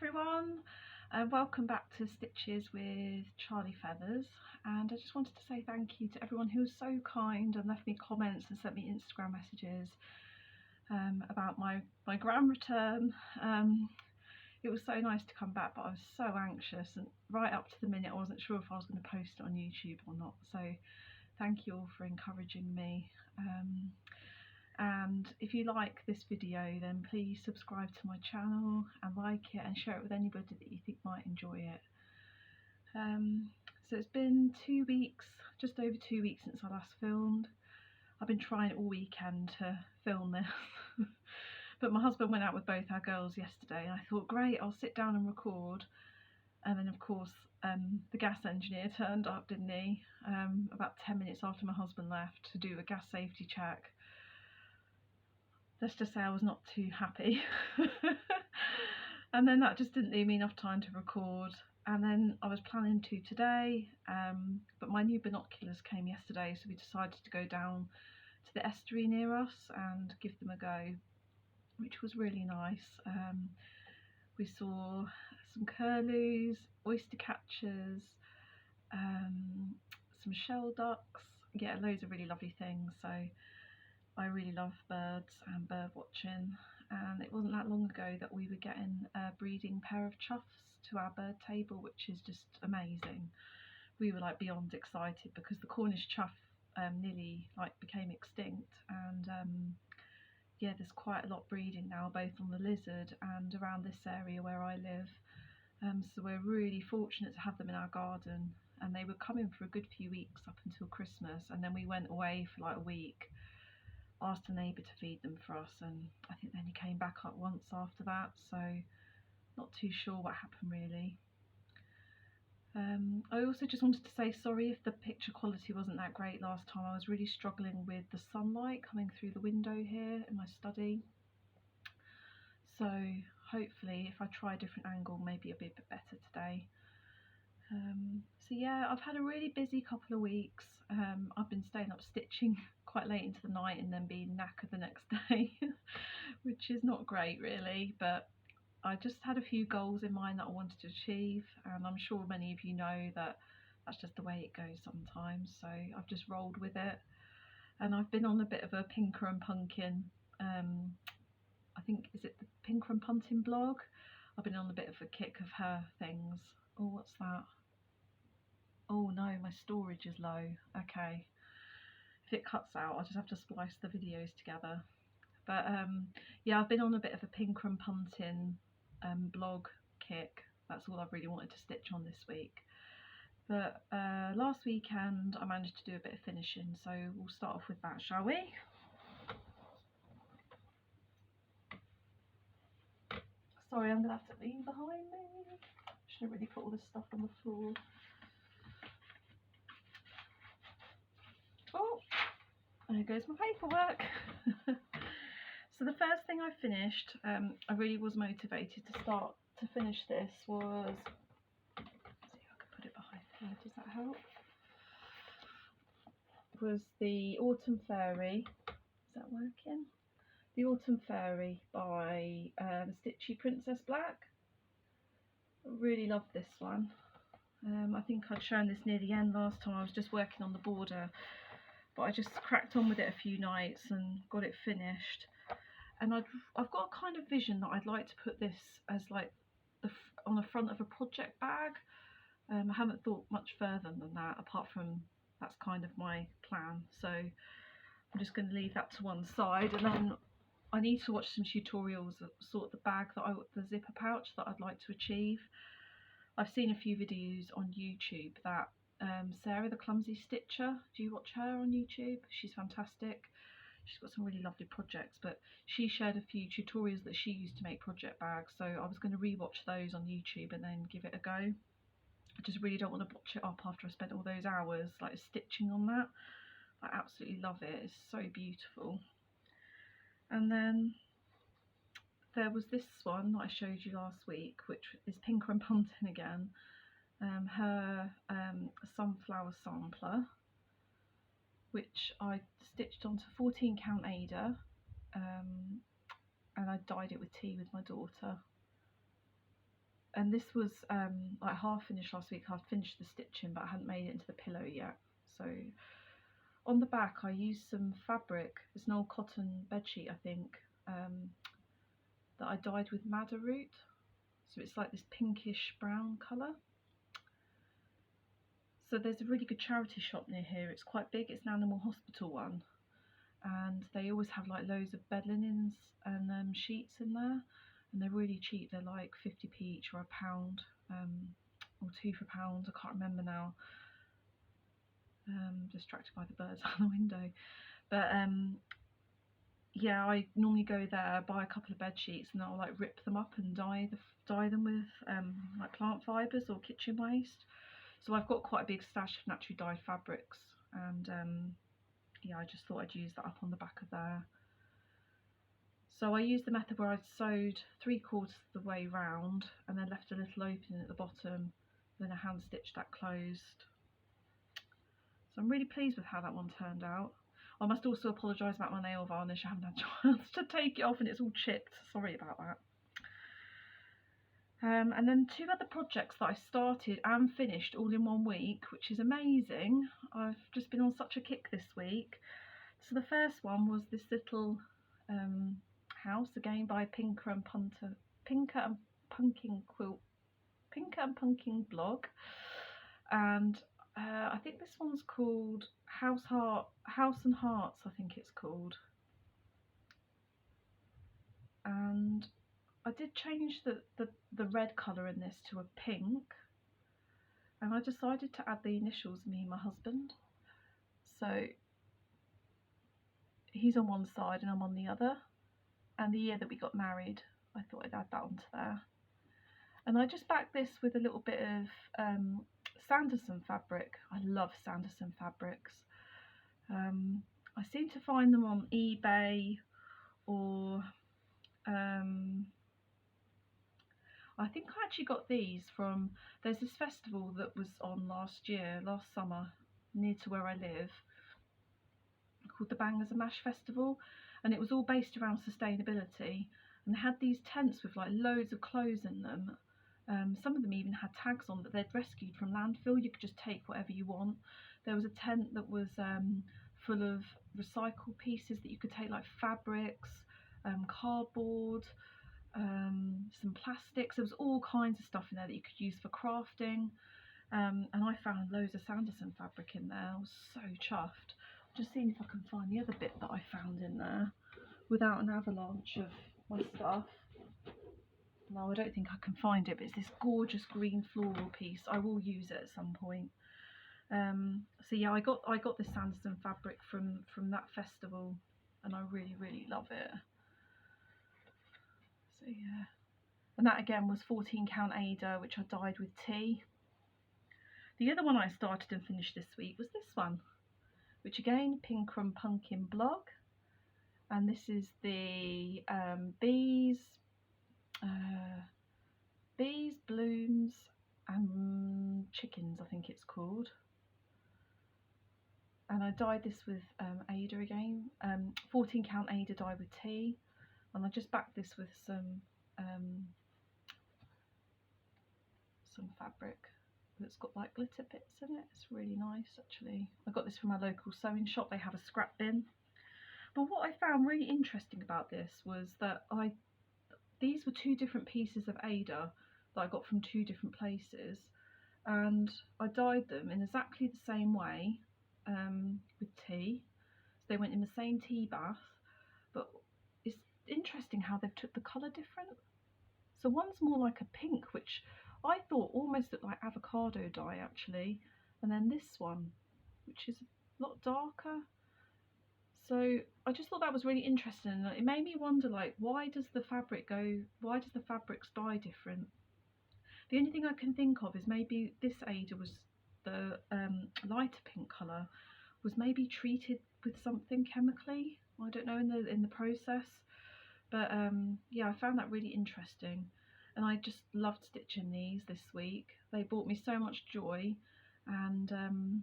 everyone, and welcome back to Stitches with Charly Feathers. And I just wanted to say thank you to everyone who was so kind and left me comments and sent me Instagram messages about my grand return. It was so nice to come back, but I was so anxious, and right up to the minute I wasn't sure if I was going to post it on YouTube or not. So thank you all for encouraging me. And if you like this video, then please subscribe to my channel and like it and share it with anybody that you think might enjoy it. So it's been 2 weeks, just over 2 weeks since I last filmed. I've been trying all weekend to film this but my husband went out with both our girls yesterday, and I thought, great, I'll sit down and record. And then of course the gas engineer turned up, didn't he, about 10 minutes after my husband left to do a gas safety check. Let's just say I was not too happy. And then that just didn't leave me enough time to record. And then I was planning to today, but my new binoculars came yesterday, so we decided to go down to the estuary near us and give them a go, which was really nice. We saw some curlews, oyster catchers, some shell ducks, yeah, loads of really lovely things. So I really love birds and bird watching, and it wasn't that long ago that we were getting a breeding pair of choughs to our bird table, which is just amazing. We were like beyond excited because the Cornish chough nearly like became extinct, and yeah, there's quite a lot breeding now, both on the lizard and around this area where I live. So we're really fortunate to have them in our garden, and they were coming for a good few weeks up until Christmas, and then we went away for like a week. Asked a neighbour to feed them for us, and I think they only came back up once after that, so not too sure what happened really. I also just wanted to say sorry if the picture quality wasn't that great last time. I was really struggling with the sunlight coming through the window here in my study, so hopefully if I try a different angle maybe it'll be a bit better today. So yeah, I've had a really busy couple of weeks. I've been staying up stitching quite late into the night and then being knackered the next day, which is not great really, but I just had a few goals in mind that I wanted to achieve, and I'm sure many of you know that that's just the way it goes sometimes, so I've just rolled with it. And I've been on a bit of a Pinker and Pumpkin, I think, is it the Pinker and Pumpkin blog? I've been on a bit of a kick of her things. Oh, what's that? Oh no, my storage is low. Okay, if it cuts out I'll just have to splice the videos together. But yeah, I've been on a bit of a Pinker and Pumpkin blog kick. That's all I've really wanted to stitch on this week. But last weekend I managed to do a bit of finishing, so we'll start off with that, shall we? Sorry, I'm gonna have to lean behind me. Shouldn't really put all this stuff on the floor. Oh, there goes my paperwork. So the first thing I finished, I really was motivated to finish this, was, see if I can put it behind here, does that help? Was the Autumn Fairy. Is that working? The Autumn Fairy by Stitchy Princess Black. I really love this one. I think I'd shown this near the end last time. I was just working on the border, but I just cracked on with it a few nights and got it finished. And I've got a kind of vision that I'd like to put this as like on the front of a project bag. I haven't thought much further than that, apart from that's kind of my plan. So I'm just going to leave that to one side, and then I need to watch some tutorials of sort of the zipper pouch that I'd like to achieve. I've seen a few videos on YouTube that Sarah the Clumsy Stitcher, do you watch her on YouTube? She's fantastic. She's got some really lovely projects, but she shared a few tutorials that she used to make project bags, so I was going to rewatch those on YouTube and then give it a go. I just really don't want to botch it up after I spent all those hours like stitching on that. I absolutely love it, it's so beautiful. And then there was this one that I showed you last week, which is Pinker and Pumpkin again. Her sunflower sampler, which I stitched onto 14 count Ada, and I dyed it with tea with my daughter. and this was like half finished last week. I'd finished the stitching, but I hadn't made it into the pillow yet. So on the back I used some fabric. It's an old cotton bedsheet, I think, that I dyed with madder root. So it's like this pinkish brown colour. So there's a really good charity shop near here. It's quite big. It's an animal hospital one, and they always have like loads of bed linens and sheets in there, and they're really cheap. They're like 50p each, or £1, or 2 for £1. I can't remember now. Distracted by the birds out the window. But yeah, I normally go there, buy a couple of bed sheets, and I'll like rip them up and dye them with like plant fibres or kitchen waste. So I've got quite a big stash of naturally dyed fabrics, and yeah, I just thought I'd use that up on the back of there. So I used the method where I'd sewed 3/4 of the way round and then left a little opening at the bottom, then I hand stitched that closed. So I'm really pleased with how that one turned out. I must also apologise about my nail varnish. I haven't had a chance to take it off and it's all chipped. Sorry about that. And then 2 other projects that I started and finished all in 1 week, which is amazing. I've just been on such a kick this week. So the first one was this little house, again by Pinker and Pumpkin blog, and I think this one's called House and Hearts, I think it's called. And I did change the red colour in this to a pink, and I decided to add the initials, me and my husband. So he's on one side and I'm on the other, and the year that we got married, I thought I'd add that onto there. And I just backed this with a little bit of Sanderson fabric. I love Sanderson fabrics. I seem to find them on eBay, or I think I actually got these from, there's this festival that was on last summer, near to where I live, called the Bangers and Mash Festival, and it was all based around sustainability, and they had these tents with like loads of clothes in them. Some of them even had tags on that they'd rescued from landfill. You could just take whatever you want. There was a tent that was full of recycled pieces that you could take, like fabrics, cardboard, some plastics. There was all kinds of stuff in there that you could use for crafting, and I found loads of Sanderson fabric in there. I was so chuffed. Just seeing if I can find the other bit that I found in there without an avalanche of my stuff. No, I don't think I can find it, but it's this gorgeous green floral piece. I will use it at some point. So yeah, I got this Sanderson fabric from that festival, and I really love it. So yeah, and that again was 14 count Ada, which I dyed with tea. The other one I started and finished this week was this one, which again, Pinker and Pumpkin blog, and this is the bees, blooms and chickens, I think it's called. And I dyed this with Ada again, 14 count Ada dye with tea, and I just backed this with some fabric that's got like glitter bits in it. It's really nice actually. I got this from my local sewing shop. They have a scrap bin. But what I found really interesting about this was that these were 2 different pieces of Ada that I got from 2 different places, and I dyed them in exactly the same way with tea. So they went in the same tea bath, but it's interesting how they've took the colour different. So one's more like a pink, which I thought almost looked like avocado dye actually, and then this one, which is a lot darker. So I just thought that was really interesting, and it made me wonder, like, why does the fabrics dye different? The only thing I can think of is maybe this Ada was the lighter pink colour was maybe treated with something chemically. I don't know, in the process. But yeah, I found that really interesting, and I just loved stitching these this week. They brought me so much joy, and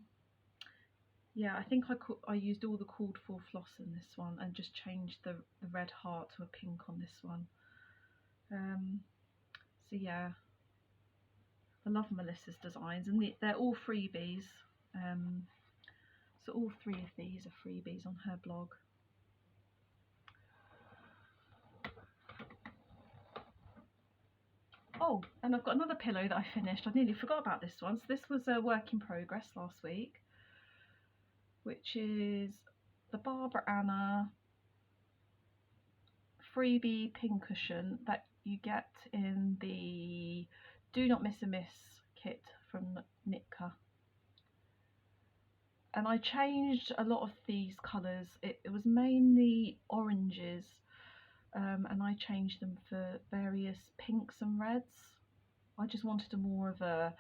yeah, I think I used all the called for floss in this one, and just changed the red heart to a pink on this one. So yeah, I love Melissa's designs, and they're all freebies. So all 3 of these are freebies on her blog. Oh, and I've got another pillow that I finished. I nearly forgot about this one. So this was a work in progress last week, which is the Barbara Anna freebie pincushion that you get in the Do Not Miss a Miss kit from Nitka. And I changed a lot of these colours. It was mainly oranges, and I changed them for various pinks and reds. I just wanted a more of a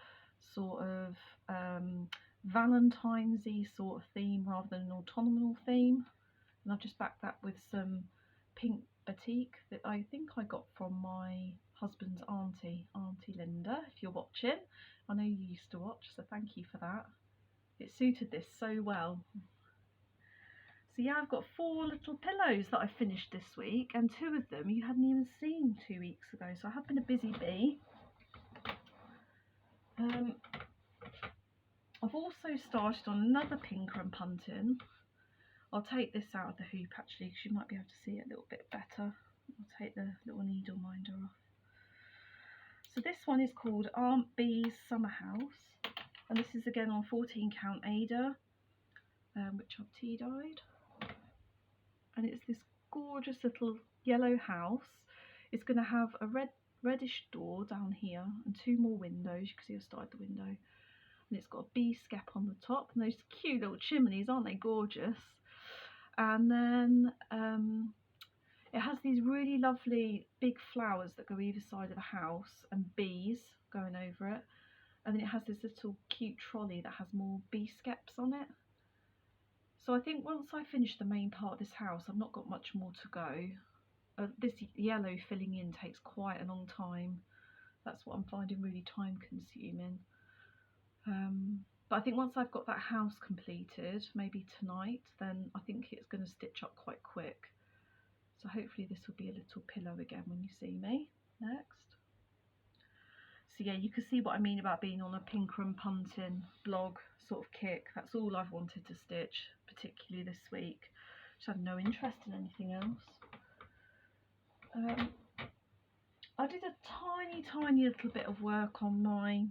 sort of Valentine's-y sort of theme rather than an autumnal theme. And I've just backed that with some pink batik that I think I got from my husband's Auntie Linda. If you're watching, I know you used to watch, so thank you for that. It suited this so well. So yeah, I've got 4 little pillows that I finished this week, and 2 of them you hadn't even seen 2 weeks ago, so I have been a busy bee. I've also started on another pinker and punting. I'll take this out of the hoop actually, because you might be able to see it a little bit better. I'll take the little needle minder off. So this one is called Aunt Bee's Summer House, and this is again on 14 count Ada, which I've tea dyed. And it's this gorgeous little yellow house. It's going to have a reddish door down here and 2 more windows. You can see I've started the window. And it's got a bee skep on the top, and those cute little chimneys, aren't they gorgeous? And then it has these really lovely big flowers that go either side of the house, and bees going over it. And then it has this little cute trolley that has more bee skeps on it. So I think once I finish the main part of this house, I've not got much more to go. This yellow filling in takes quite a long time. That's what I'm finding really time consuming. But I think once I've got that house completed, maybe tonight, then I think it's going to stitch up quite quick. So hopefully this will be a little pillow again when you see me next. So yeah, you can see what I mean about being on a pinker and punting blog sort of kick. That's all I've wanted to stitch, particularly this week. Just had no interest in anything else. I did a tiny little bit of work on my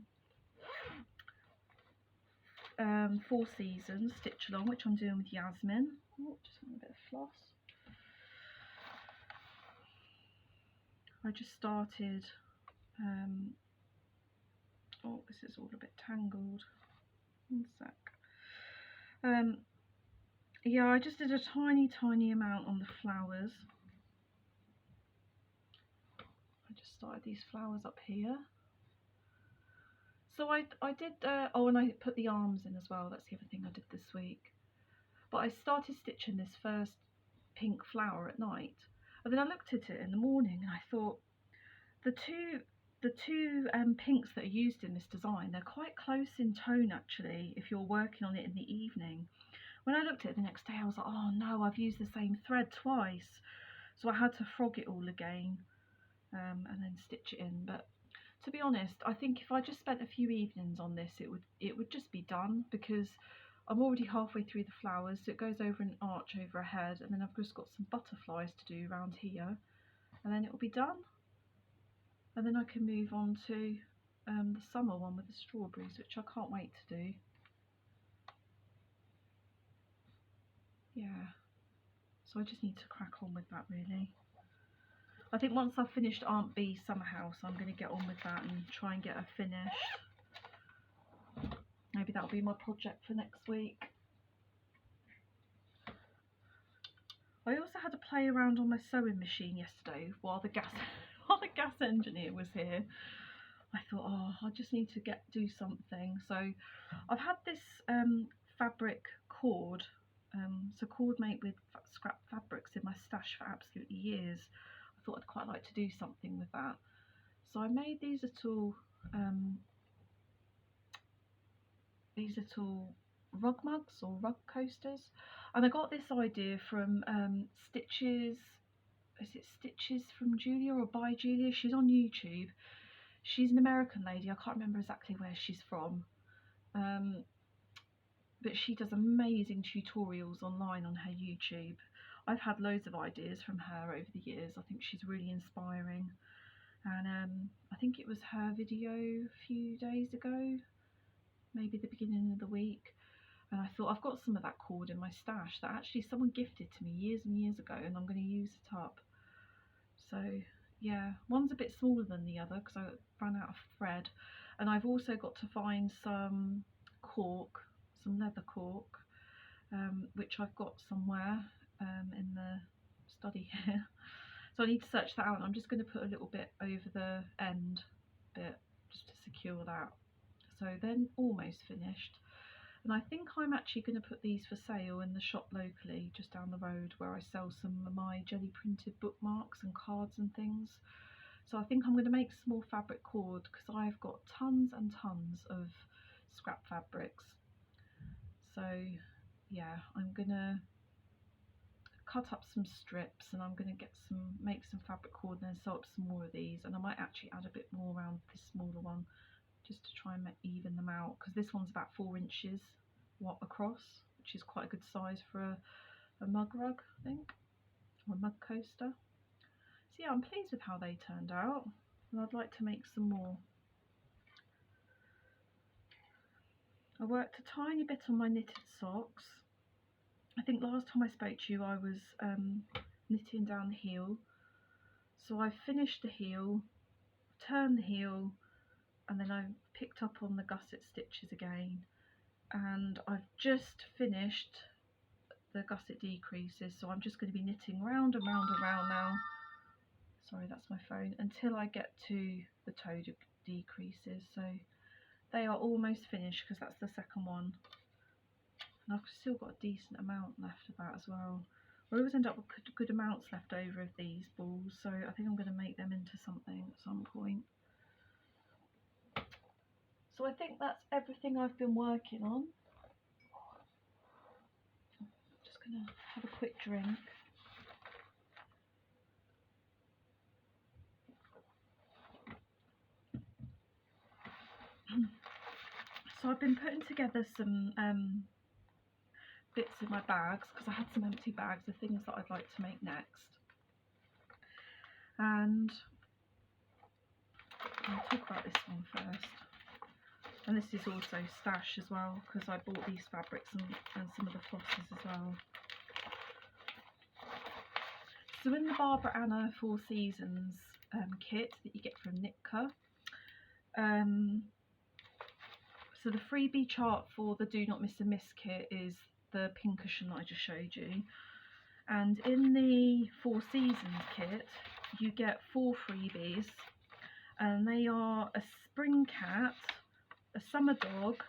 4 seasons stitch along, which I'm doing with Yasmin. Oh, just want a bit of floss. I just started. Oh, this is all a bit tangled. 1 sec. Yeah, I just did a tiny amount on the flowers. I just started these flowers up here. So I did, oh, and I put the arms in as well. That's the other thing I did this week. But I started stitching this first pink flower at night, and then I looked at it in the morning and I thought the two pinks that are used in this design, they're quite close in tone actually if you're working on it in the evening. When I looked at it the next day, I was like, oh no, I've used the same thread twice. So I had to frog it all again and then stitch it in. But to be honest, I think if I just spent a few evenings on this, it would just be done, because I'm already halfway through the flowers, so it goes over an arch over a head, and then I've just got some butterflies to do around here, and then it will be done. And then I can move on to the summer one with the strawberries, which I can't wait to do. Yeah, so I just need to crack on with that really. I think once I've finished Aunt Bee's Summer House, I'm going to get on with that and try and get her finished. Maybe that'll be my project for next week. I also had to play around on my sewing machine yesterday while the gas engineer was here. I thought, oh, I just need to do something. So I've had this fabric cord, so cord made with scrap fabrics in my stash for absolutely years. I thought I'd quite like to do something with that. So I made these little rug mugs or rug coasters, and I got this idea from Stitches. Is it Stitches from Julia or by Julia? She's on YouTube. She's an American lady. I can't remember exactly where she's from, but she does amazing tutorials online on her YouTube. I've had loads of ideas from her over the years. I think she's really inspiring, and I think it was her video a few days ago, maybe the beginning of the week, and I thought, I've got some of that cord in my stash that actually someone gifted to me years and years ago, and I'm going to use it up. So yeah, one's a bit smaller than the other because I ran out of thread, and I've also got to find some cork, some leather cork, which I've got somewhere in the study here. So I need to search that out, and I'm just going to put a little bit over the end bit just to secure that. So then almost finished, and I think I'm actually going to put these for sale in the shop locally just down the road where I sell some of my jelly printed bookmarks and cards and things. So I think I'm going to make some more fabric cord because I've got tons and tons of scrap fabrics. So yeah, I'm going to cut up some strips, and I'm going to make some fabric cord and then sew up some more of these, and I might actually add a bit more around this smaller one just to try and even them out, because this one's about 4 inches across, which is quite a good size for a mug rug, I think, or a mug coaster. So yeah, I'm pleased with how they turned out, and I'd like to make some more. I worked a tiny bit on my knitted socks. I think last time I spoke to you I was knitting down the heel, so I finished the heel, turned the heel, and then I picked up on the gusset stitches again, and I've just finished the gusset decreases, so I'm just going to be knitting round and round and round now, sorry that's my phone, until I get to the toe decreases. So they are almost finished because that's the second one, and I've still got a decent amount left of that as well. I always end up with good amounts left over of these balls, so I think I'm going to make them into something at some point. So I think that's everything I've been working on. Just going to have a quick drink. So I've been putting together some bits in my bags because I had some empty bags of things that I'd like to make next. And I'll talk about this one first. And this is also stash as well because I bought these fabrics and some of the flosses as well. So in the Barbara Anna 4 Seasons kit that you get from Nitka, so the freebie chart for the Do Not Miss a Miss kit is the pink cushion that I just showed you, and in the 4 Seasons kit you get 4 freebies, and they are a spring cat, a summer dog,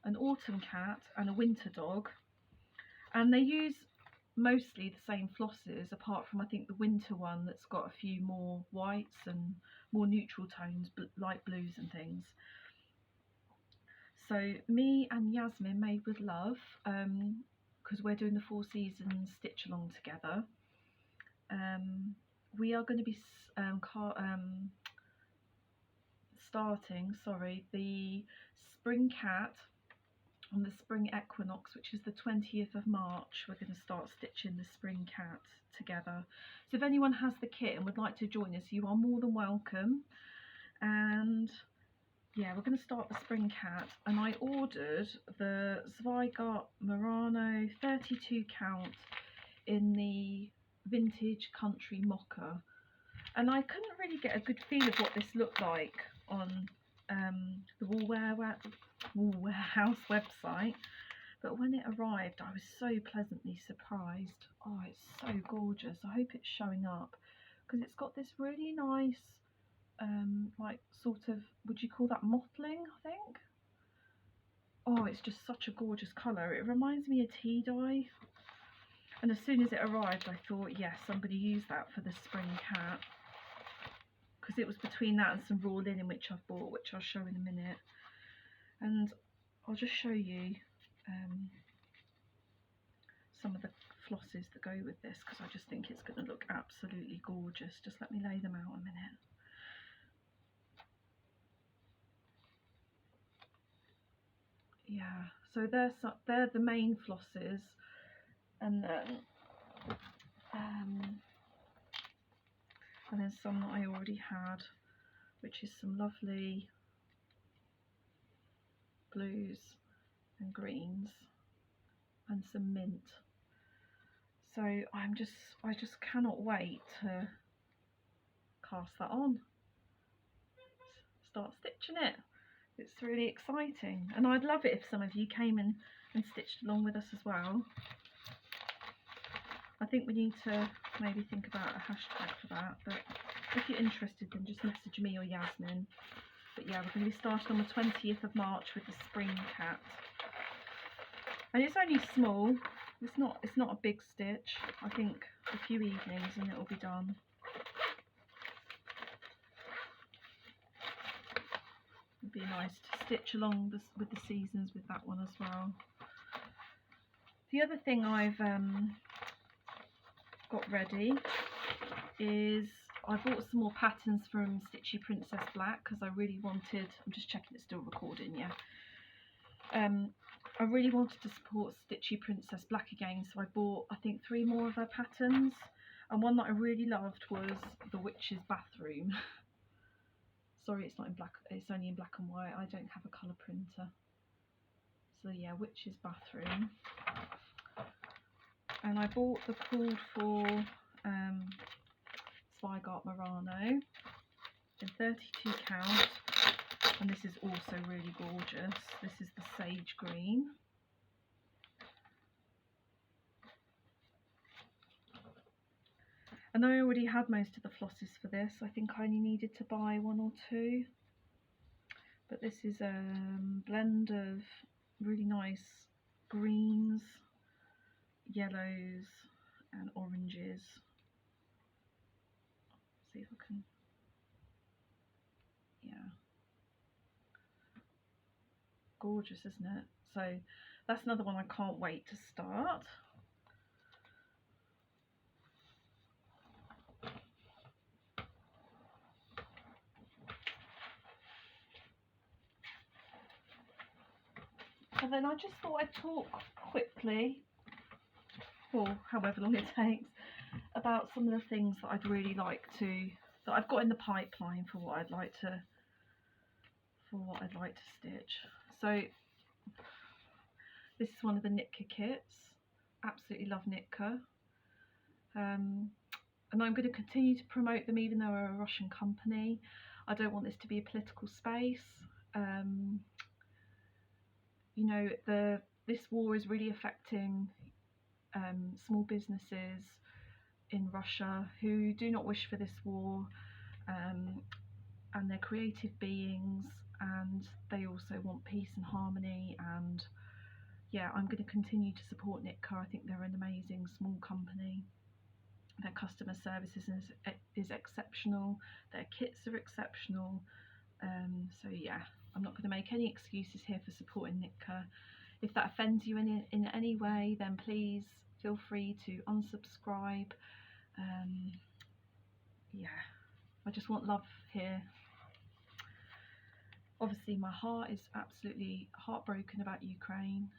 an autumn cat and a winter dog, and they use mostly the same flosses apart from I think the winter one that's got a few more whites and more neutral tones, light blues and things. So me and Yasmin made with love, because we're doing the 4 Seasons stitch along together. We are going to be starting the spring cat on the spring equinox, which is the 20th of March. We're going to start stitching the spring cat together. So if anyone has the kit and would like to join us, you are more than welcome. And yeah, we're going to start the spring cat, and I ordered the Zweigart Murano 32 count in the vintage country mocha, and I couldn't really get a good feel of what this looked like on the Wool Warehouse website, but when it arrived I was so pleasantly surprised. Oh, it's so gorgeous. I hope it's showing up because it's got this really nice like sort of, would you call that mottling, I think? Oh, it's just such a gorgeous colour. It reminds me of tea dye, and as soon as it arrived I thought, yes, I'm going to use that for the spring cat, because it was between that and some raw linen which I've bought, which I'll show in a minute. And I'll just show you some of the flosses that go with this, because I just think it's going to look absolutely gorgeous. Just let me lay them out a minute. yeah, so they're the main flosses, and then some that I already had, which is some lovely blues and greens and some mint. So I just cannot wait to cast that on, start stitching it. It's really exciting, and I'd love it if some of you came in and stitched along with us as well. I think we need to maybe think about a hashtag for that, but if you're interested then just message me or Yasmin. But yeah, we're going to be starting on the 20th of March with the spring cat, and it's only small. It's not a big stitch. I think a few evenings and it will be done. It'd be nice to stitch along with the seasons with that one as well. The other thing I've got ready is I bought some more patterns from Stitchy Princess Black because I really wanted, I'm just checking it's still recording, yeah. I really wanted to support Stitchy Princess Black again, so I bought I think 3 more of her patterns, and one that I really loved was the Witch's Bathroom. Sorry, it's not in black, it's only in black and white. I don't have a colour printer. So yeah, Witch's Bathroom. And I bought the Called For Zweigart Murano in 32 count, and this is also really gorgeous. This is the Sage Green. And I already had most of the flosses for this. I think I only needed to buy 1 or 2. But this is a blend of really nice greens, yellows and oranges. See if I can, yeah. Gorgeous, isn't it? So that's another one I can't wait to start. And then I just thought I'd talk quickly, or however long it takes, about some of the things that I'd really like to, that I've got in the pipeline for what I'd like to stitch. So this is one of the Nitka kits. Absolutely love Nitka. And I'm going to continue to promote them even though we're a Russian company. I don't want this to be a political space. You know, this war is really affecting small businesses in Russia who do not wish for this war, and they're creative beings, and they also want peace and harmony. And yeah, I'm going to continue to support Nitka. I think they're an amazing small company. Their customer service is exceptional, their kits are exceptional. So yeah, I'm not going to make any excuses here for supporting Nitka. If that offends you in any way, then please feel free to unsubscribe. Yeah, I just want love here. Obviously my heart is absolutely heartbroken about Ukraine.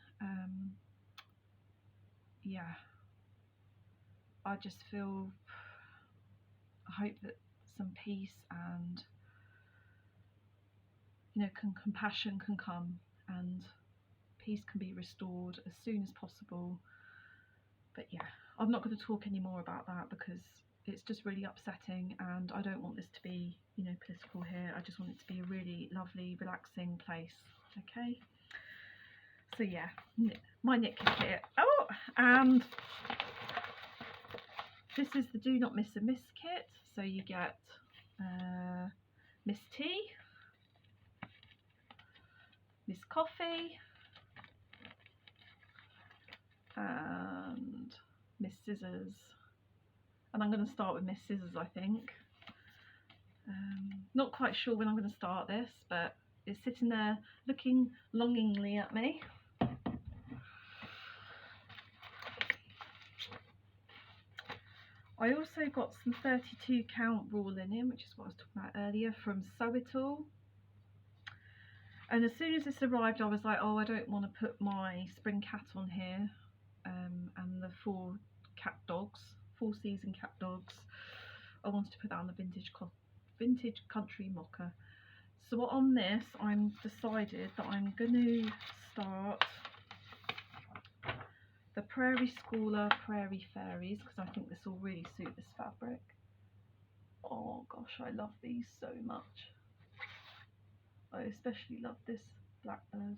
Yeah, I just feel, I hope that some peace and, you know, compassion can come and peace can be restored as soon as possible. But yeah, I'm not going to talk any more about that because it's just really upsetting, and I don't want this to be, you know, political here. I just want it to be a really lovely, relaxing place. Okay, so yeah, my Nitka kit. Oh, and this is the Do Not Miss a Miss kit. So you get Miss Tea, Miss Coffee, and Miss Scissors. And I'm going to start with Miss Scissors, I think. Not quite sure when I'm going to start this, but it's sitting there looking longingly at me. I also got some 32 count raw linen, which is what I was talking about earlier, from Sew It All. And as soon as this arrived, I was like, oh, I don't want to put my spring cat on here, and the 4 season cat dogs. I wanted to put that on the vintage country mocha. So on this, I'm decided that I'm going to start the Prairie Schooler Prairie Fairies, because I think this will really suit this fabric. Oh gosh, I love these so much. I especially love this blackbird.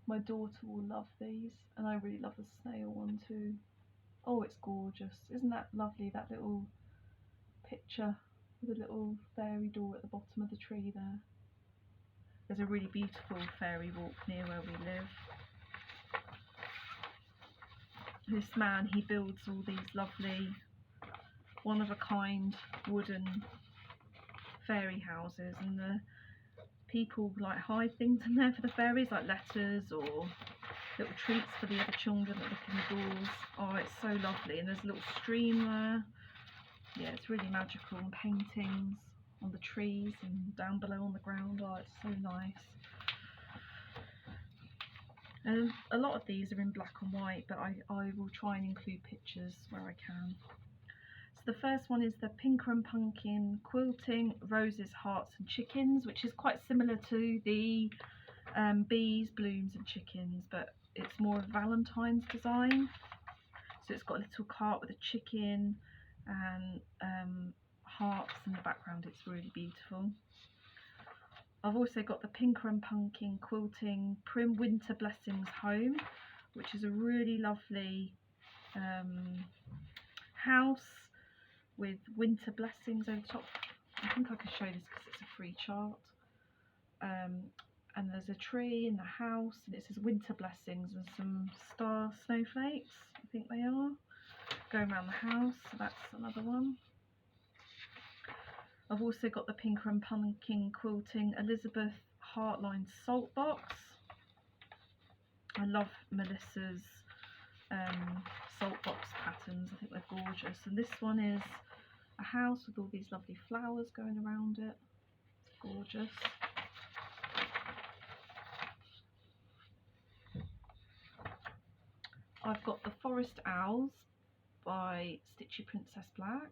My daughter will love these, and I really love the snail one too. Oh, it's gorgeous. Isn't that lovely, that little picture with a little fairy door at the bottom of the tree there. There's a really beautiful fairy walk near where we live. This man, he builds all these lovely one-of-a-kind wooden fairy houses, and the people like hide things in there for the fairies, like letters or little treats for the other children that look in the doors. Oh, it's so lovely, and there's a little stream there. Yeah, it's really magical, and paintings on the trees and down below on the ground. Oh, it's so nice. And a lot of these are in black and white, but I will try and include pictures where I can. So the first one is the Pinker and Pumpkin Quilting Roses, Hearts and Chickens, which is quite similar to the Bees, Blooms and Chickens, but it's more of a Valentine's design. So it's got a little cart with a chicken and hearts in the background. It's really beautiful. I've also got the Pinker and Pumpkin Quilting Prim Winter Blessings Home, which is a really lovely house with winter blessings over the top. I think I can show this because it's a free chart. And there's a tree in the house, and it says winter blessings and some star snowflakes, I think they are, going around the house. So that's another one. I've also got the Pinker and Pumpkin Quilting Elizabeth Heartline Salt Box. I love Melissa's salt box patterns. I think they're gorgeous. And this one is a house with all these lovely flowers going around it. It's gorgeous. I've got the Forest Owls by Stitchy Princess Black.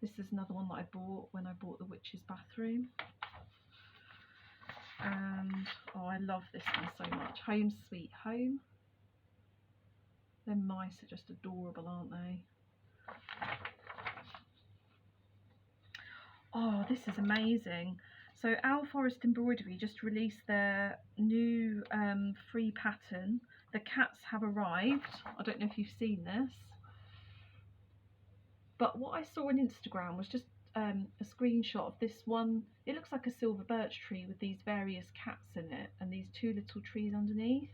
This is another one that I bought when I bought the Witch's Bathroom. And oh, I love this one so much. Home Sweet Home. Them mice are just adorable, aren't they? Oh, this is amazing. So Owl Forest Embroidery just released their new free pattern. The cats have arrived. I don't know if you've seen this. But what I saw on Instagram was just a screenshot of this one. It looks like a silver birch tree with these various cats in it and these 2 little trees underneath.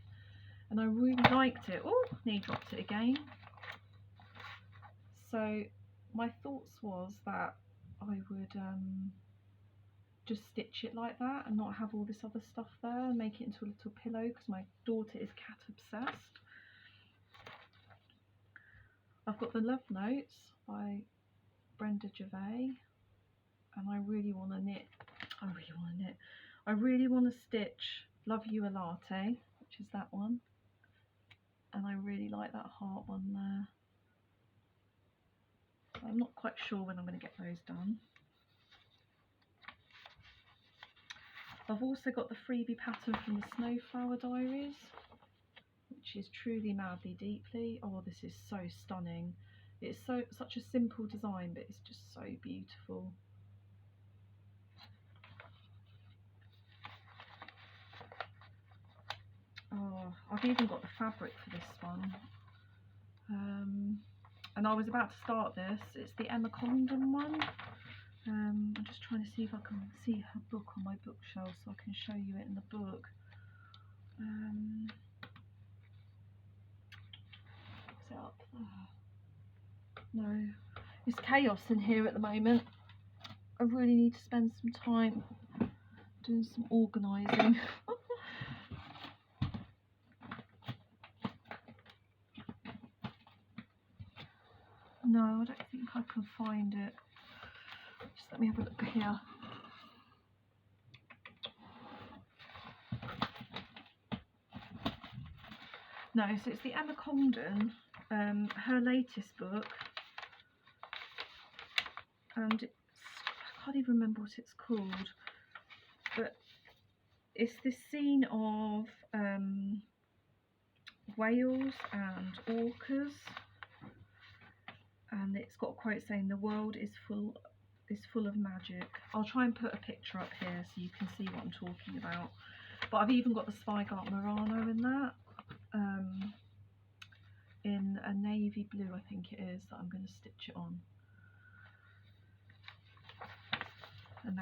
And I really liked it. Oh, nearly dropped it again. So my thoughts was that I would just stitch it like that and not have all this other stuff there, and make it into a little pillow because my daughter is cat obsessed. I've got the Love Notes by Brenda Gervais, and I really want to knit. I really want to stitch Love You a Latte, which is that one, and I really like that heart one there. I'm not quite sure when I'm going to get those done. I've also got the freebie pattern from the Snowflower Diaries, which is Truly Madly Deeply. Oh, this is so stunning. It's such a simple design, but it's just so beautiful. Oh, I've even got the fabric for this one. And I was about to start this. It's the Emma Condon one. I'm just trying to see if I can see her book on my bookshelf so I can show you it in the book. Is it up there? No, it's chaos in here at the moment. I really need to spend some time doing some organising. No, I don't think I can find it. Just let me have a look here. No, so it's the Emma Condon, her latest book, and I can't even remember what it's called, but it's this scene of whales and orcas, and it's got a quote saying the world is full of magic. I'll try and put a picture up here so you can see what I'm talking about. But I've even got the Spygart Murano in that, in a navy blue, I think it is, that I'm going to stitch it on. And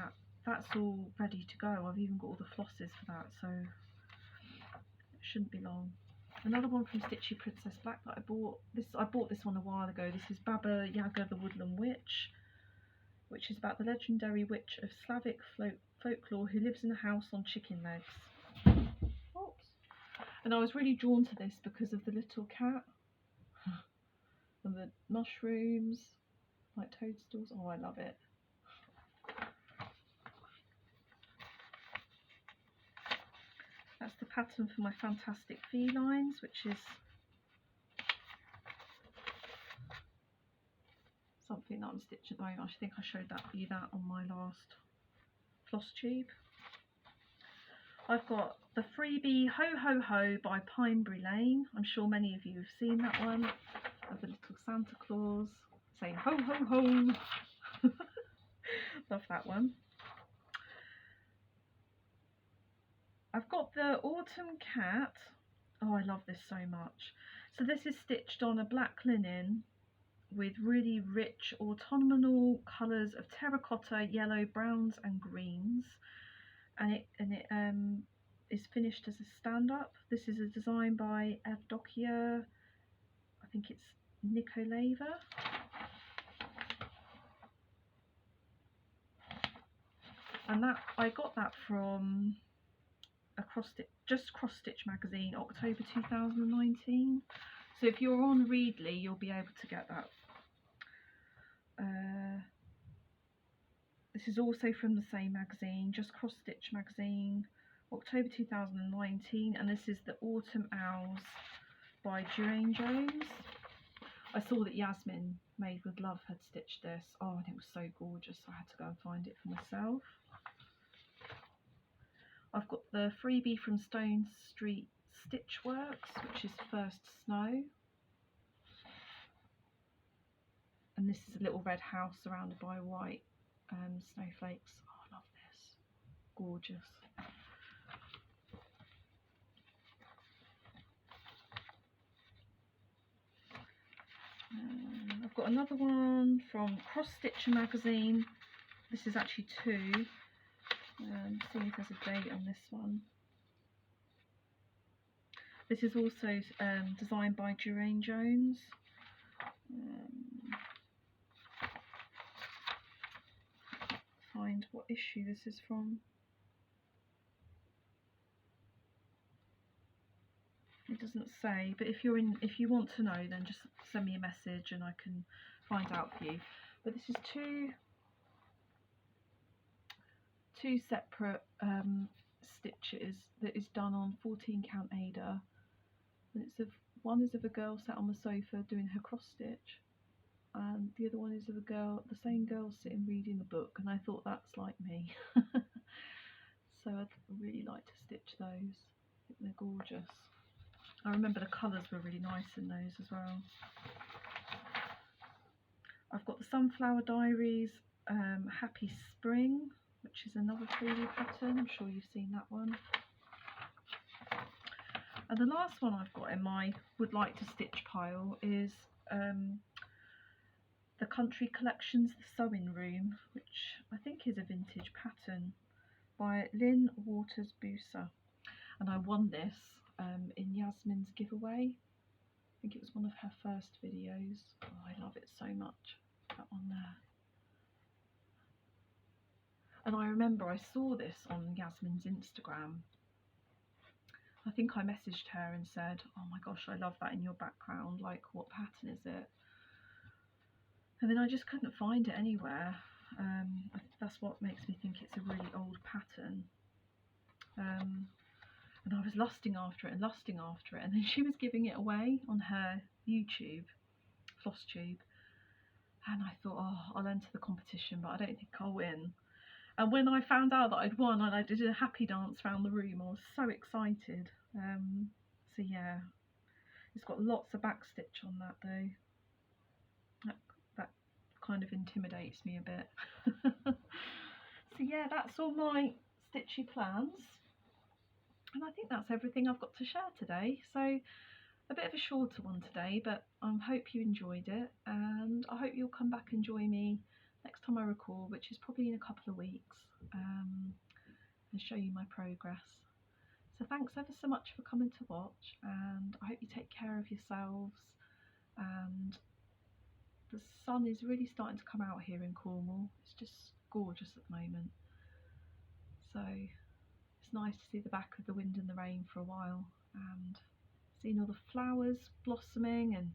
that's all ready to go. I've even got all the flosses for that, so it shouldn't be long. Another one from Stitchy Princess Black that I bought. I bought this one a while ago. This is Baba Yaga the Woodland Witch, which is about the legendary witch of Slavic folklore who lives in a house on chicken legs. Oops. And I was really drawn to this because of the little cat and the mushrooms, like toadstools. Oh, I love it. That's the pattern for my Fantastic Felines, which is something that I'm stitching at the moment. I think I showed you that on my last floss tube. I've got the freebie Ho Ho Ho by Pinebury Lane. I'm sure many of you have seen that one, of the little Santa Claus saying ho ho ho. Love that one. I've got the Autumn Cat. Oh, I love this so much. So this is stitched on a black linen with really rich autumnal colours of terracotta, yellow, browns and greens, and it is finished as a stand-up. This is a design by Evdokia, I think it's Nikoleva. And that I got that from a Cross Stitch magazine, October 2019. So if you're on Readly, you'll be able to get that. This is also from the same magazine, Just Cross Stitch magazine, October 2019, and this is the Autumn Owls by Jane Jones. I saw that Yasmin Made with Love had stitched this. Oh, and it was so gorgeous, so I had to go and find it for myself. I've got the freebie from Stone Street Stitch Works, which is First Snow. And this is a little red house surrounded by white snowflakes. Oh, I love this. Gorgeous. I've got another one from Cross Stitch magazine. This is actually two. See if there's a date on this one. This is also designed by Jane Jones. Find what issue this is from. It doesn't say, but if you want to know, then just send me a message and I can find out for you. But this is two separate stitches that is done on 14 count Ada, and one is of a girl sat on the sofa doing her cross stitch, and the other one is of the same girl sitting reading the book, and I thought that's like me. So I'd really like to stitch those. I think they're gorgeous. I remember the colours were really nice in those as well. I've got the Sunflower Diaries Happy Spring, which is another freebie pattern. I'm sure you've seen that one. And the last one I've got in my would like to stitch pile is the Country Collections The Sewing Room, which I think is a vintage pattern by Lynn Waters Booser. And I won this in Yasmin's giveaway. I think it was one of her first videos. Oh, I love it so much, that one there. And I remember I saw this on Yasmin's Instagram. I think I messaged her and said, oh my gosh, I love that in your background, like what pattern is it? And then I just couldn't find it anywhere. That's what makes me think it's a really old pattern. and I was lusting after it, and then she was giving it away on her YouTube, flosstube, and I thought, oh, I'll enter the competition, but I don't think I'll win. And when I found out that I'd won and I did a happy dance around the room, I was so excited. So yeah, it's got lots of backstitch on that though. That kind of intimidates me a bit. So yeah, that's all my stitchy plans. And I think that's everything I've got to share today. So a bit of a shorter one today, but I hope you enjoyed it, and I hope you'll come back and join me next time I record, which is probably in a couple of weeks, and show you my progress. So thanks ever so much for coming to watch, and I hope you take care of yourselves. And the sun is really starting to come out here in Cornwall. It's just gorgeous at the moment. So it's nice to see the back of the wind and the rain for a while, and seeing all the flowers blossoming and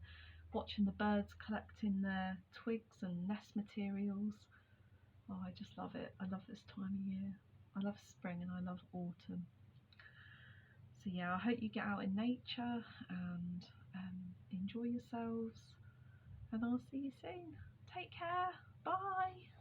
watching the birds collecting their twigs and nest materials. Oh, I just love it. I love this time of year. I love spring and I love autumn. So yeah, I hope you get out in nature and enjoy yourselves, and I'll see you soon. Take care. Bye.